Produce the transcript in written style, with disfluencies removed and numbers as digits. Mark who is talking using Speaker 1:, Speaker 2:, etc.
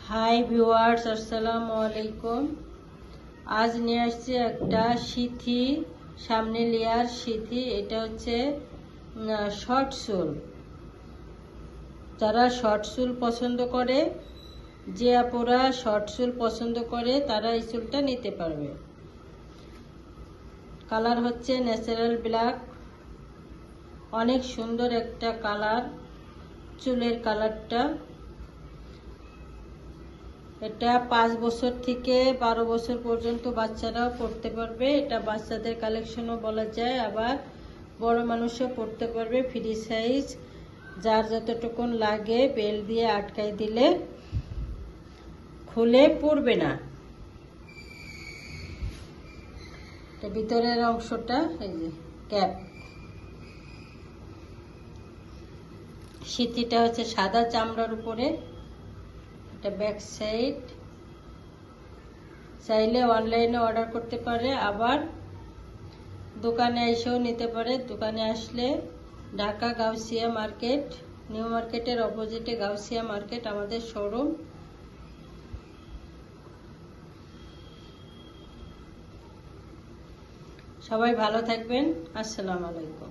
Speaker 1: Hi viewers, আসসালামু আলাইকুম। আজ নিয়ে আসছি একটা সিথি, সামনে লেয়ার সিথি। এটা হচ্ছে শর্ট চুল। যারা শর্ট চুল পছন্দ করে, যে আপুরা শর্ট চুল পছন্দ করে তারা এই চুলটা নিতে পারবে। কালার হচ্ছে ন্যাচারাল ব্ল্যাক, অনেক সুন্দর একটা কালার চুলের কালারটা। এটা 5 বছর থেকে 12 বছর পর্যন্ত বাচ্চারাও পড়তে পারবে। এটা বাচ্চাদের কালেকশনও বলা যায়, আবার বড় মানুষও পড়তে পারবে। ফ্রি সাইজ, যার যতটুকুন লাগে বেল দিয়ে আটকাই দিলে খুলে পড়বে না। এটা ভিতরের অংশটা, এই যে ক্যাপ। সিথিটা হচ্ছে সাদা চামড়ার উপরে। এটা ব্যাক সাইড। চাইলে অনলাইনে অর্ডার করতে পারে, আবার দোকানে এসেও নিতে পারে। দোকানে আসলে ঢাকা গাউসিয়া মার্কেট, নিউ মার্কেটের অপোজিটে গাউসিয়া মার্কেট আমাদের শোরুম। সবাই ভালো থাকবেন। আসসালামু আলাইকুম।